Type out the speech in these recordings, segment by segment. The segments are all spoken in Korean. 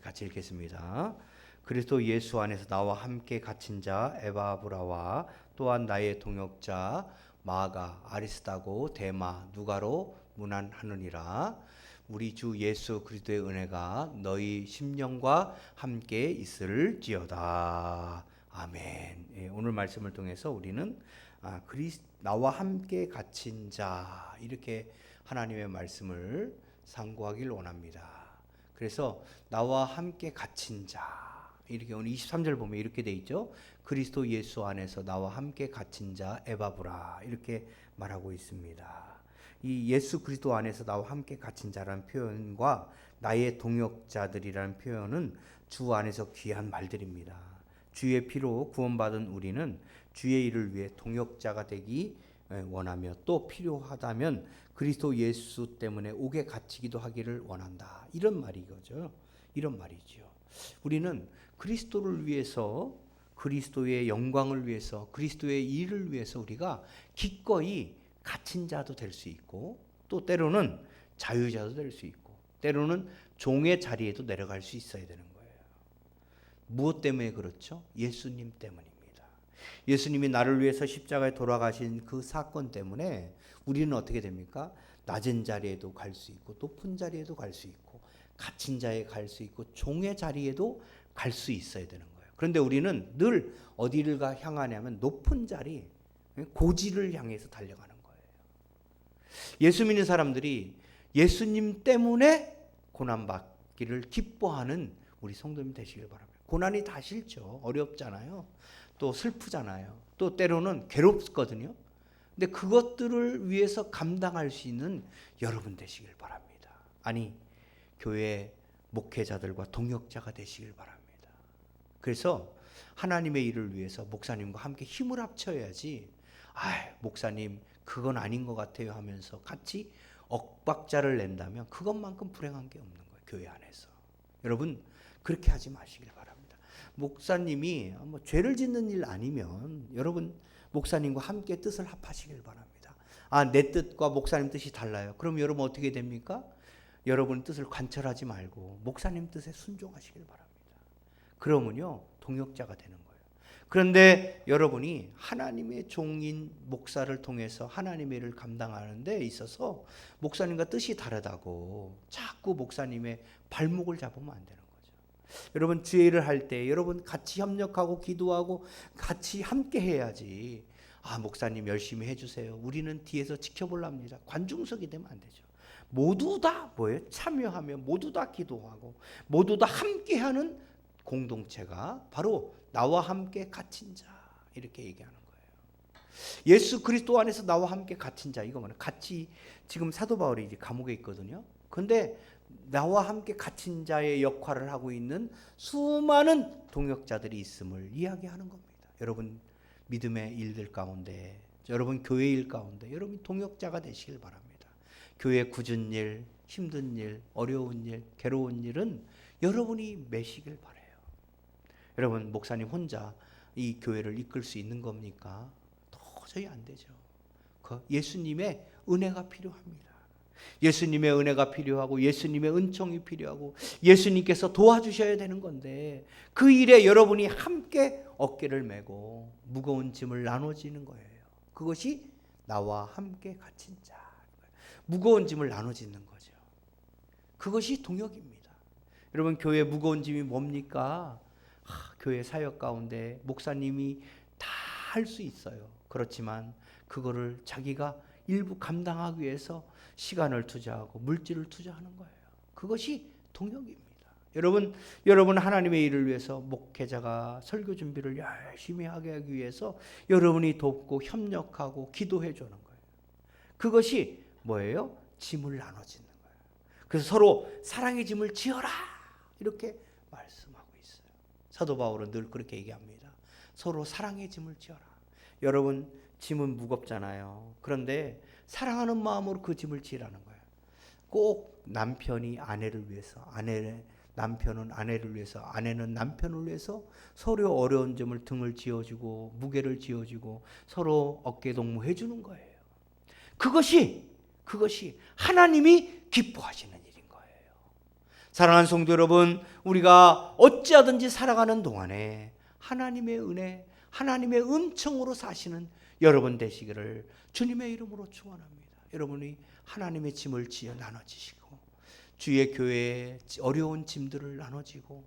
같이 읽겠습니다. 그리스도 예수 안에서 나와 함께 갇힌 자 에바브라와 또한 나의 동역자 마가 아리스다고 데마 누가로 문안하느니라. 우리 주 예수 그리스도의 은혜가 너희 심령과 함께 있을지어다. 아멘. 예, 오늘 말씀을 통해서 우리는 나와 함께 갇힌 자, 이렇게 하나님의 말씀을 상고하길 원합니다. 그래서 나와 함께 갇힌 자, 이렇게 오늘 23절 보면 이렇게 돼 있죠. 그리스도 예수 안에서 나와 함께 갇힌 자 에바브라, 이렇게 말하고 있습니다. 이 예수 그리스도 안에서 나와 함께 갇힌 자라는 표현과 나의 동역자들이라는 표현은 주 안에서 귀한 말들입니다. 주의 피로 구원받은 우리는 주의 일을 위해 동역자가 되기 원하며 또 필요하다면 그리스도 예수 때문에 옥에 갇히기도 하기를 원한다. 이런 말이죠. 이런 말이죠. 우리는 그리스도를 위해서, 그리스도의 영광을 위해서, 그리스도의 일을 위해서 우리가 기꺼이 갇힌 자도 될 수 있고, 또 때로는 자유자도 될 수 있고, 때로는 종의 자리에도 내려갈 수 있어야 되는 거예요. 무엇 때문에 그렇죠? 예수님 때문입니다. 예수님이 나를 위해서 십자가에 돌아가신 그 사건 때문에 우리는 어떻게 됩니까? 낮은 자리에도 갈 수 있고, 높은 자리에도 갈 수 있고, 갇힌 자에 갈 수 있고, 종의 자리에도 갈 수 있어야 되는 거예요. 그런데 우리는 늘 어디를 향하냐면 높은 자리, 고지를 향해서 달려가는 거예요. 예수 믿는 사람들이 예수님 때문에 고난받기를 기뻐하는 우리 성도님 되시길 바랍니다. 고난이 다 싫죠. 어렵잖아요. 또 슬프잖아요. 또 때로는 괴롭거든요. 근데 그것들을 위해서 감당할 수 있는 여러분 되시길 바랍니다. 아니, 교회 목회자들과 동역자가 되시길 바랍니다. 그래서 하나님의 일을 위해서 목사님과 함께 힘을 합쳐야지, 목사님 그건 아닌 것 같아요 하면서 같이 엇박자를 낸다면 그것만큼 불행한 게 없는 거예요. 교회 안에서. 여러분 그렇게 하지 마시길 바랍니다. 목사님이 죄를 짓는 일 아니면 여러분 목사님과 함께 뜻을 합하시길 바랍니다. 내 뜻과 목사님 뜻이 달라요. 그럼 여러분 어떻게 됩니까? 여러분 뜻을 관철하지 말고 목사님 뜻에 순종하시길 바랍니다. 그러면요 동역자가 되는 거예요. 그런데 여러분이 하나님의 종인 목사를 통해서 하나님의 일을 감당하는 데 있어서 목사님과 뜻이 다르다고 자꾸 목사님의 발목을 잡으면 안 되는 거죠. 여러분 주의 일을 할 때 여러분 같이 협력하고 기도하고 같이 함께 해야지. 목사님 열심히 해주세요. 우리는 뒤에서 지켜보랍니다. 관중석이 되면 안 되죠. 모두 다 뭐예요? 참여하며 모두 다 기도하고 모두 다 함께하는 공동체가 바로 나와 함께 갇힌 자, 이렇게 얘기하는 거예요. 예수 그리스도 안에서 나와 함께 갇힌 자, 이거 뭐냐? 같이 지금 사도 바울이 이제 감옥에 있거든요. 근데 나와 함께 갇힌 자의 역할을 하고 있는 수많은 동역자들이 있음을 이야기하는 겁니다. 여러분 믿음의 일들 가운데, 여러분 교회 일 가운데 여러분 동역자가 되시길 바랍니다. 교회 굳은 일, 힘든 일, 어려운 일, 괴로운 일은 여러분이 메시길 바라요. 여러분 목사님 혼자 이 교회를 이끌 수 있는 겁니까? 도저히 안 되죠. 예수님의 은혜가 필요합니다. 예수님의 은혜가 필요하고 예수님의 은총이 필요하고 예수님께서 도와주셔야 되는 건데 그 일에 여러분이 함께 어깨를 메고 무거운 짐을 나눠지는 거예요. 그것이 나와 함께 갇힌 자. 무거운 짐을 나눠지는 거죠. 그것이 동역입니다. 여러분 교회 무거운 짐이 뭡니까? 교회 사역 가운데 목사님이 다 할 수 있어요. 그렇지만 그거를 자기가 일부 감당하기 위해서 시간을 투자하고 물질을 투자하는 거예요. 그것이 동역입니다. 여러분 하나님의 일을 위해서 목회자가 설교 준비를 열심히 하게 하기 위해서 여러분이 돕고 협력하고 기도해 주는 거예요. 그것이 뭐예요? 짐을 나눠지는 거예요. 그래서 서로 사랑의 짐을 지어라, 이렇게 말씀하고 있어요. 사도 바울은 늘 그렇게 얘기합니다. 서로 사랑의 짐을 지어라. 여러분 짐은 무겁잖아요. 그런데 사랑하는 마음으로 그 짐을 지라는 거예요. 꼭 남편이 아내를 위해서, 남편은 아내를 위해서, 아내는 남편을 위해서 서로 어려운 점을 등을 지어주고 무게를 지어주고 서로 어깨 동무해 주는 거예요. 그것이 하나님이 기뻐하시는 일인 거예요. 사랑하는 성도 여러분, 우리가 어찌하든지 살아가는 동안에 하나님의 은혜, 하나님의 은총으로 사시는 여러분 되시기를 주님의 이름으로 축원합니다. 여러분이 하나님의 짐을 지어 나눠지시고, 주의 교회에 어려운 짐들을 나눠지고,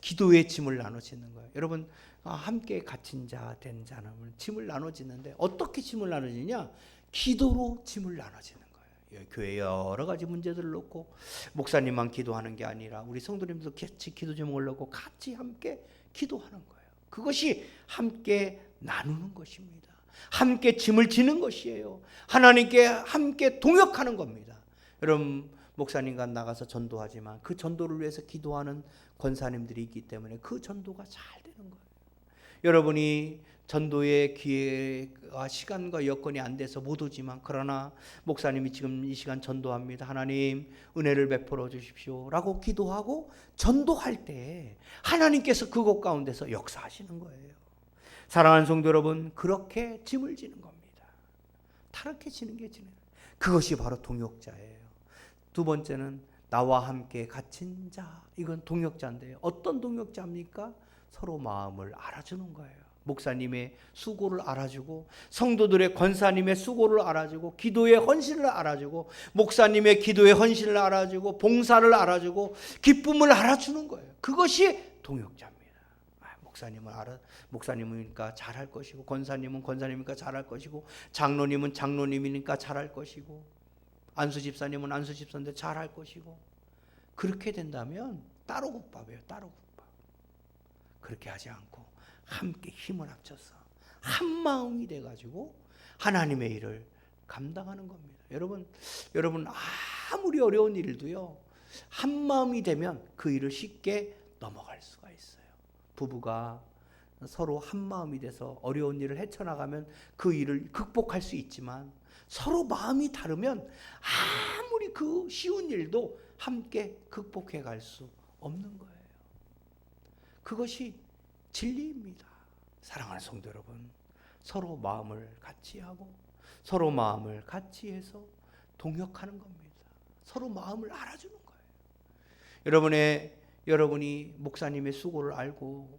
기도의 짐을 나눠지는 거예요. 여러분, 함께 갇힌 자, 된 자는 짐을 나눠지는데, 어떻게 짐을 나눠지냐? 기도로 짐을 나눠지는 거예요. 교회에 여러 가지 문제들을 놓고 목사님만 기도하는 게 아니라 우리 성도님도 같이 기도 제목을 놓고 같이 함께 기도하는 거예요. 그것이 함께 나누는 것입니다. 함께 짐을 지는 것이에요. 하나님께 함께 동역하는 겁니다. 여러분, 목사님과 나가서 전도하지만 그 전도를 위해서 기도하는 권사님들이 있기 때문에 그 전도가 잘 되는 거예요. 여러분이 전도의 기회와 시간과 여건이 안 돼서 못 오지만, 그러나 목사님이 지금 이 시간 전도합니다. 하나님 은혜를 베풀어 주십시오 라고 기도하고 전도할 때 하나님께서 그곳 가운데서 역사하시는 거예요. 사랑하는 성도 여러분, 그렇게 짐을 지는 겁니다. 다르게 지는 게 지는, 그것이 바로 동역자예요. 두 번째는 나와 함께 갇힌 자, 이건 동역자인데요. 어떤 동역자입니까? 서로 마음을 알아주는 거예요. 목사님의 수고를 알아주고, 성도들의 권사님의 수고를 알아주고, 기도의 헌신을 알아주고, 목사님의 기도의 헌신을 알아주고, 봉사를 알아주고, 기쁨을 알아주는 거예요. 그것이 동역자입니다. 목사님이니까 잘할 것이고, 권사님은 권사님이니까 잘할 것이고, 장로님은 장로님이니까 잘할 것이고, 안수 집사님은 안수 집사인데 잘할 것이고. 그렇게 된다면 따로 국밥이에요. 따로 국밥. 그렇게 하지 않고 함께 힘을 합쳐서 한 마음이 돼가지고 하나님의 일을 감당하는 겁니다. 여러분 아무리 어려운 일도요, 한 마음이 되면 그 일을 쉽게 넘어갈 수가 있어요. 부부가 서로 한 마음이 돼서 어려운 일을 헤쳐나가면 그 일을 극복할 수 있지만, 서로 마음이 다르면 아무리 그 쉬운 일도 함께 극복해 갈 수 없는 거예요. 그것이 진리입니다. 사랑하는 성도 여러분, 서로 마음을 같이 하고 서로 마음을 같이 해서 동역하는 겁니다. 서로 마음을 알아주는 거예요. 여러분이 목사님의 수고를 알고,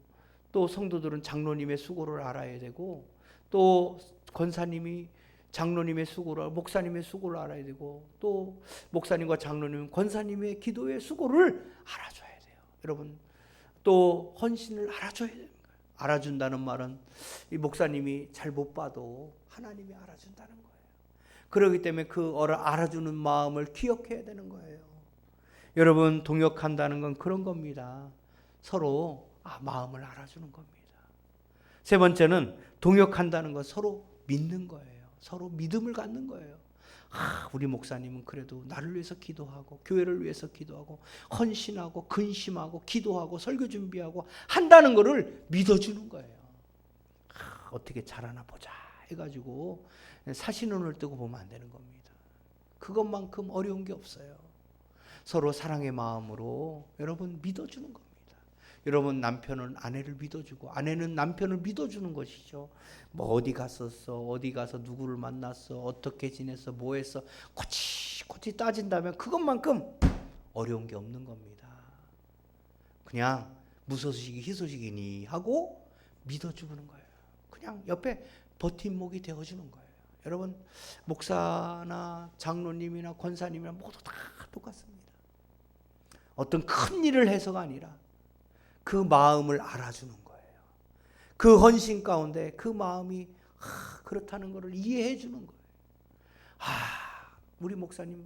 또 성도들은 장로님의 수고를 알아야 되고, 또 권사님이 장로님의 수고를, 목사님의 수고를 알아야 되고, 또 목사님과 장로님, 권사님의 기도의 수고를 알아줘야 돼요. 여러분, 또 헌신을 알아줘야 되는 거예요. 알아준다는 말은 이 목사님이 잘 못 봐도 하나님이 알아준다는 거예요. 그렇기 때문에 그 알아주는 마음을 기억해야 되는 거예요. 여러분, 동역한다는 건 그런 겁니다. 서로 마음을 알아주는 겁니다. 세 번째는 동역한다는 건 서로 믿는 거예요. 서로 믿음을 갖는 거예요. 우리 목사님은 그래도 나를 위해서 기도하고, 교회를 위해서 기도하고, 헌신하고, 근심하고, 기도하고, 설교 준비하고 한다는 것을 믿어주는 거예요. 어떻게 잘하나 보자 해가지고 사시눈을 뜨고 보면 안 되는 겁니다. 그것만큼 어려운 게 없어요. 서로 사랑의 마음으로 여러분 믿어주는 겁니다. 여러분, 남편은 아내를 믿어주고 아내는 남편을 믿어주는 것이죠. 뭐 어디 갔었어, 어디 가서 누구를 만났어, 어떻게 지냈어, 뭐 했어, 코치 따진다면 그것만큼 어려운 게 없는 겁니다. 그냥 무소식이 희소식이니 하고 믿어주는 거예요. 그냥 옆에 버팀목이 되어주는 거예요. 여러분, 목사나 장로님이나 권사님이나 모두 다 똑같습니다. 어떤 큰 일을 해서가 아니라 그 마음을 알아주는 거예요. 그 헌신 가운데 그 마음이 그렇다는 것을 이해해 주는 거예요. 우리 목사님,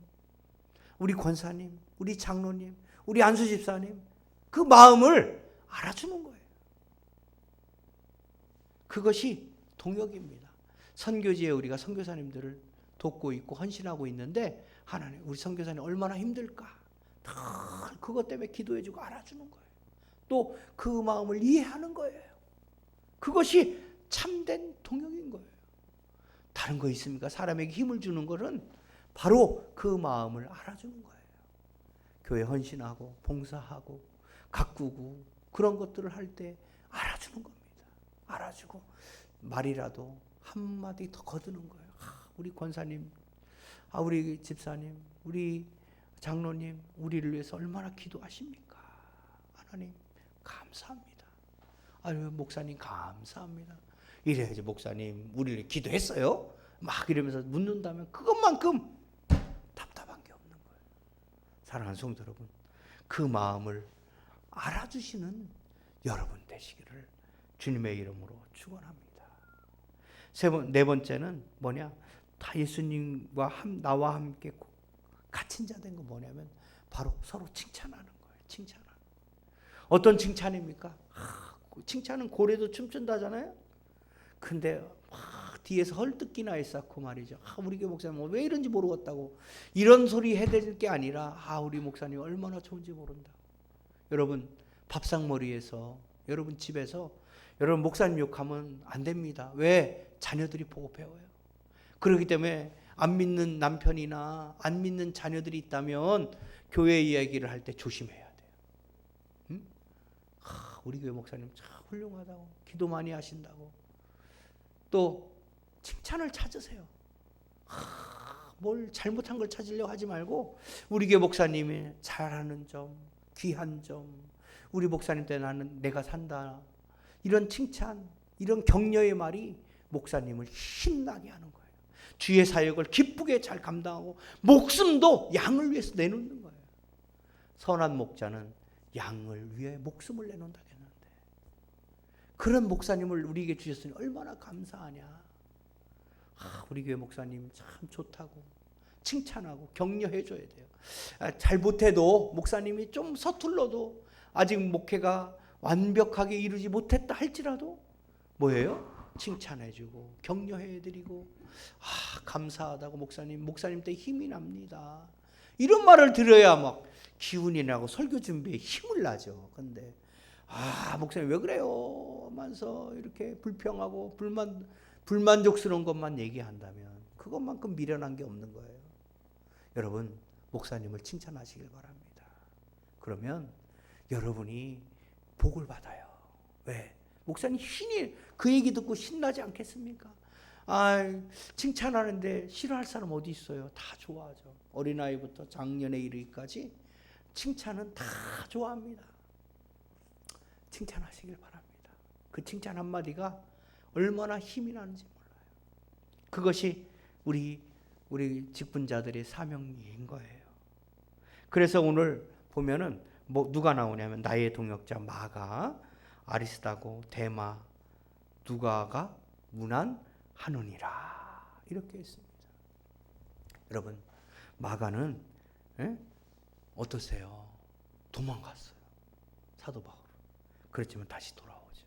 우리 권사님, 우리 장로님, 우리 안수 집사님, 그 마음을 알아주는 거예요. 그것이 동역입니다. 선교지에 우리가 선교사님들을 돕고 있고 헌신하고 있는데, 하나님, 우리 선교사님 얼마나 힘들까? 그것 때문에 기도해주고 알아주는 거예요. 또 그 마음을 이해하는 거예요. 그것이 참된 동역인 거예요. 다른 거 있습니까? 사람에게 힘을 주는 것은 바로 그 마음을 알아주는 거예요. 교회 헌신하고 봉사하고 가꾸고 그런 것들을 할 때 알아주는 겁니다. 알아주고 말이라도 한마디 더 거두는 거예요. 우리 권사님, 우리 집사님, 우리 장로님 우리를 위해서 얼마나 기도하십니까? 하나님 감사합니다. 아유 목사님 감사합니다. 이래야지 목사님 우리를 기도했어요? 막 이러면서 묻는다면 그것만큼 답답한 게 없는 거예요. 사랑하는 성도 여러분, 그 마음을 알아주시는 여러분 되시기를 주님의 이름으로 축원합니다. 네 번째는 뭐냐? 다 예수님과 나와 함께 갇힌 자 된 거 뭐냐면 바로 서로 칭찬하는 거예요. 칭찬하는. 어떤 칭찬입니까? 칭찬은 고래도 춤춘다잖아요. 근데 뒤에서 헐뜯기나 했었고 말이죠. 우리 교회 목사님 왜 이런지 모르겠다고 이런 소리 해댈 게 아니라 우리 목사님 얼마나 좋은지 모른다. 여러분 밥상머리에서 여러분 집에서 여러분 목사님 욕하면 안 됩니다. 왜? 자녀들이 보고 배워요. 그렇기 때문에 안 믿는 남편이나 안 믿는 자녀들이 있다면 교회 이야기를 할 때 조심해야 돼요. 응? 우리 교회 목사님 참 훌륭하다고 기도 많이 하신다고 또 칭찬을 찾으세요. 뭘 잘못한 걸 찾으려고 하지 말고 우리 교회 목사님이 잘하는 점, 귀한 점, 우리 목사님 때문에 내가 산다. 이런 칭찬, 이런 격려의 말이 목사님을 힘나게 하는 거예요. 주의 사역을 기쁘게 잘 감당하고 목숨도 양을 위해서 내놓는 거예요. 선한 목자는 양을 위해 목숨을 내놓는다 했는데 그런 목사님을 우리에게 주셨으니 얼마나 감사하냐. 우리 교회 목사님 참 좋다고 칭찬하고 격려해 줘야 돼요. 잘 못해도 목사님이 좀 서툴러도 아직 목회가 완벽하게 이루지 못했다 할지라도 뭐예요? 칭찬해주고 격려해드리고 감사하다고 목사님 때 힘이 납니다. 이런 말을 들어야 막 기운이 나고 설교 준비에 힘을 나죠. 근데 목사님 왜 그래요? 하면서 이렇게 불평하고 불만족스러운 것만 얘기한다면 그것만큼 미련한 게 없는 거예요. 여러분 목사님을 칭찬하시길 바랍니다. 그러면 여러분이 복을 받아요. 왜? 목사님 신이 그 얘기 듣고 신나지 않겠습니까? 칭찬하는데 싫어할 사람 어디 있어요? 다 좋아하죠. 어린아이부터 장년에 이르기까지 칭찬은 다 좋아합니다. 칭찬하시길 바랍니다. 그 칭찬 한마디가 얼마나 힘이 나는지 몰라요. 그것이 우리 직분자들의 사명인 거예요. 그래서 오늘 보면은 누가 나오냐면 나의 동역자 마가, 아리스다고, 데마, 누가가 문안하느니라 이렇게 했습니다. 여러분 마가는 어떠세요? 도망갔어요. 사도 바울. 그렇지만 다시 돌아오죠.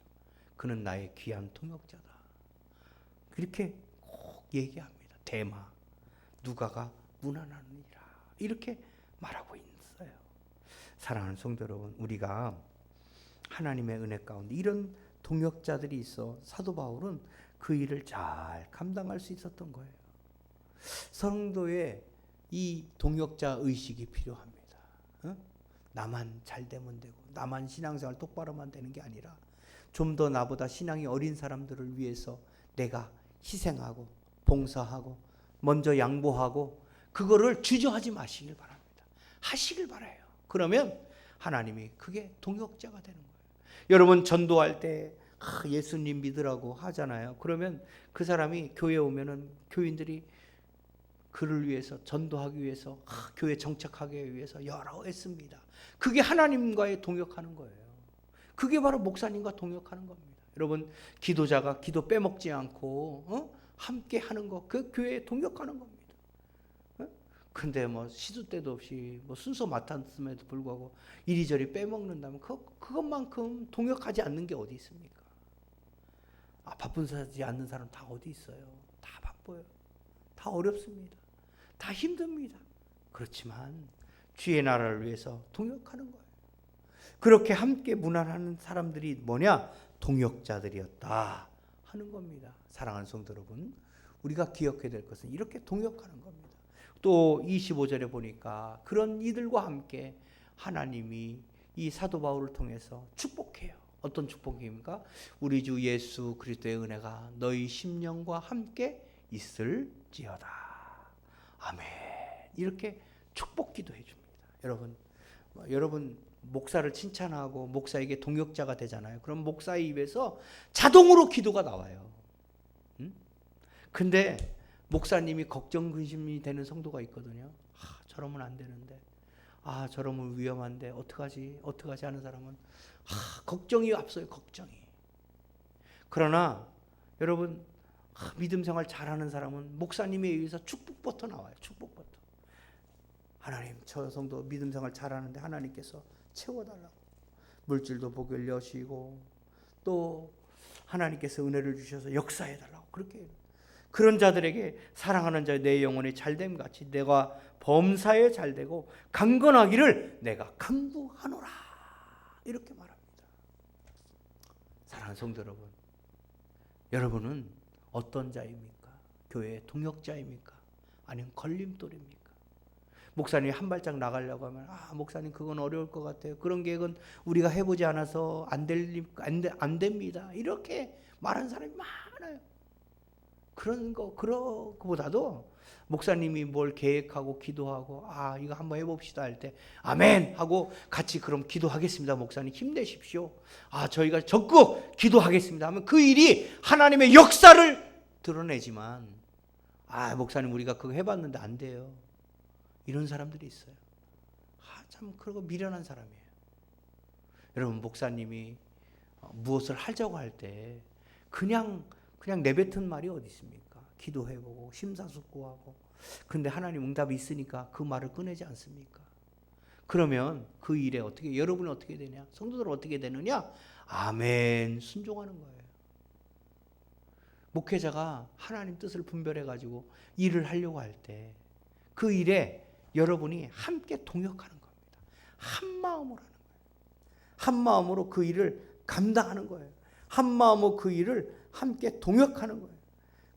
그는 나의 귀한 동역자다. 그렇게 꼭 얘기합니다. 데마, 누가가 문안하느니라 이렇게 말하고 있어요. 사랑하는 성도 여러분, 우리가 하나님의 은혜 가운데 이런 동역자들이 있어 사도 바울은 그 일을 잘 감당할 수 있었던 거예요. 성도의 이 동역자 의식이 필요합니다. 나만 잘 되면 되고 나만 신앙생활 똑바로만 되는 게 아니라 좀 더 나보다 신앙이 어린 사람들을 위해서 내가 희생하고 봉사하고 먼저 양보하고 그거를 주저하지 마시길 바랍니다. 하시길 바라요. 그러면 하나님이 그게 동역자가 되는 거예요. 여러분 전도할 때 예수님 믿으라고 하잖아요. 그러면 그 사람이 교회에 오면은 교인들이 그를 위해서 전도하기 위해서 교회 정착하기 위해서 여러 애씁니다. 그게 하나님과의 동역하는 거예요. 그게 바로 목사님과 동역하는 겁니다. 여러분 기도자가 기도 빼먹지 않고 함께 하는 거, 그 교회에 동역하는 겁니다. 근데 시도 때도 없이 순서 맡았음에도 불구하고 이리저리 빼먹는다면 그것만큼 동역하지 않는 게 어디 있습니까? 바쁜하지 않는 사람 다 어디 있어요? 다 바빠요. 다 어렵습니다. 다 힘듭니다. 그렇지만 주의 나라를 위해서 동역하는 거예요. 그렇게 함께 문안하는 사람들이 뭐냐? 동역자들이었다 하는 겁니다. 사랑하는 성도 여러분, 우리가 기억해야 될 것은 이렇게 동역하는 겁니다. 또 25절에 보니까 그런 이들과 함께 하나님이 이 사도 바울을 통해서 축복해요. 어떤 축복입니까? 우리 주 예수 그리스도의 은혜가 너희 심령과 함께 있을지어다. 아멘. 이렇게 축복 기도해 줍니다. 여러분 목사를 칭찬하고 목사에게 동역자가 되잖아요. 그럼 목사의 입에서 자동으로 기도가 나와요. 근데 목사님이 걱정 근심이 되는 성도가 있거든요. 저러면 안 되는데, 저러면 위험한데 어떡하지 하는 사람은 걱정이 앞서요. 걱정이. 그러나 여러분 믿음 생활 잘하는 사람은 목사님에 의해서 축복부터 나와요. 축복부터. 하나님, 저 성도 믿음 생활 잘하는데 하나님께서 채워달라고. 물질도 복을 여시고 또 하나님께서 은혜를 주셔서 역사해달라고. 그렇게 그런 자들에게 사랑하는 자 내 영혼이 잘됨 같이 내가 범사에 잘되고 강건하기를 내가 간구하노라. 이렇게 말합니다. 사랑하는 성도 여러분, 여러분은 어떤 자입니까? 교회의 동역자입니까? 아니면 걸림돌입니까? 목사님이 한 발짝 나가려고 하면 목사님 그건 어려울 것 같아요. 그런 계획은 우리가 해보지 않아서 안 됩니다. 이렇게 말하는 사람이 많아요. 그거보다도 목사님이 뭘 계획하고 기도하고 이거 한번 해봅시다 할 때 아멘 하고 같이 그럼 기도하겠습니다. 목사님 힘내십시오. 저희가 적극 기도하겠습니다 하면 그 일이 하나님의 역사를 드러내지만 목사님 우리가 그거 해봤는데 안 돼요. 이런 사람들이 있어요. 참 그러고 미련한 사람이에요. 여러분 목사님이 무엇을 하자고 할 때 그냥 내뱉은 말이 어디 있습니까? 기도해보고 심사숙고하고 근데 하나님 응답이 있으니까 그 말을 꺼내지 않습니까? 그러면 그 일에 여러분은 어떻게 되냐? 성도들은 어떻게 되느냐? 아멘 순종하는 거예요. 목회자가 하나님 뜻을 분별해가지고 일을 하려고 할 때 그 일에 여러분이 함께 동역하는 겁니다. 한 마음으로 하는 거예요. 한 마음으로 그 일을 감당하는 거예요. 한 마음으로 그 일을 함께 동역하는 거예요.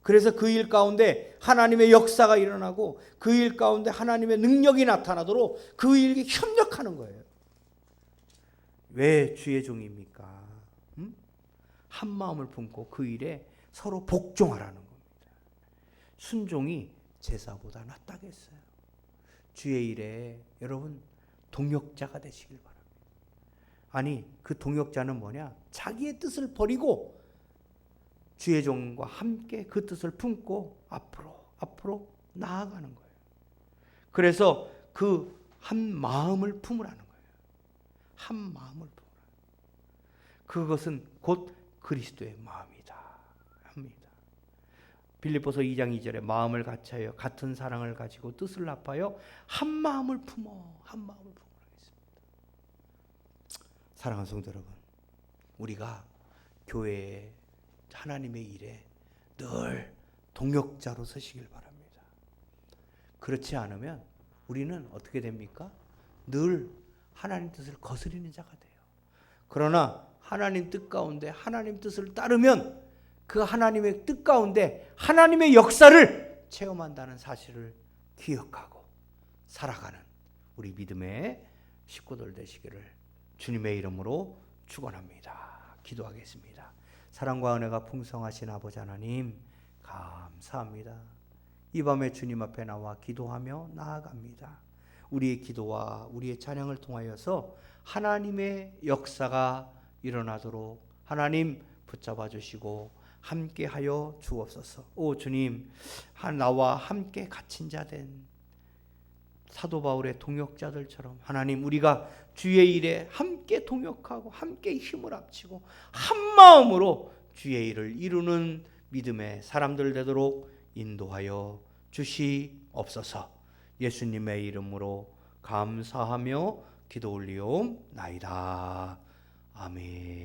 그래서 그 일 가운데 하나님의 역사가 일어나고 그 일 가운데 하나님의 능력이 나타나도록 그 일에 협력하는 거예요. 왜 주의 종입니까? 한 마음을 품고 그 일에 서로 복종하라는 겁니다. 순종이 제사보다 낫다겠어요. 주의 일에 여러분 동역자가 되시길 바랍니다. 아니 그 동역자는 뭐냐? 자기의 뜻을 버리고 주의 종과 함께 그 뜻을 품고 앞으로 나아가는 거예요. 그래서 그 한 마음을 품으라는 거예요. 한 마음을 품으라. 그것은 곧 그리스도의 마음이다 합니다. 빌립보서 2장 2절에 마음을 같이하여 같은 사랑을 가지고 뜻을 합하여 한 마음을 품어 하겠습니다. 사랑하는 성도 여러분, 우리가 교회에 하나님의 일에 늘 동역자로 서시길 바랍니다. 그렇지 않으면 우리는 어떻게 됩니까? 늘 하나님 뜻을 거스리는 자가 돼요. 그러나 하나님 뜻 가운데 하나님 뜻을 따르면 그 하나님의 뜻 가운데 하나님의 역사를 체험한다는 사실을 기억하고 살아가는 우리 믿음의 식구들 되시기를 주님의 이름으로 축원합니다. 기도하겠습니다. 사랑과 은혜가 풍성하신 아버지 하나님 감사합니다. 이 밤에 주님 앞에 나와 기도하며 나아갑니다. 우리의 기도와 우리의 찬양을 통하여서 하나님의 역사가 일어나도록 하나님 붙잡아 주시고 함께하여 주옵소서. 오 주님, 나와 함께 갇힌 자 된 사도 바울의 동역자들처럼 하나님 우리가 주의 일에 함께 동역하고 함께 힘을 합치고 한 마음으로 주의 일을 이루는 믿음의 사람들 되도록 인도하여 주시옵소서. 예수님의 이름으로 감사하며 기도 올리옵나이다. 아멘.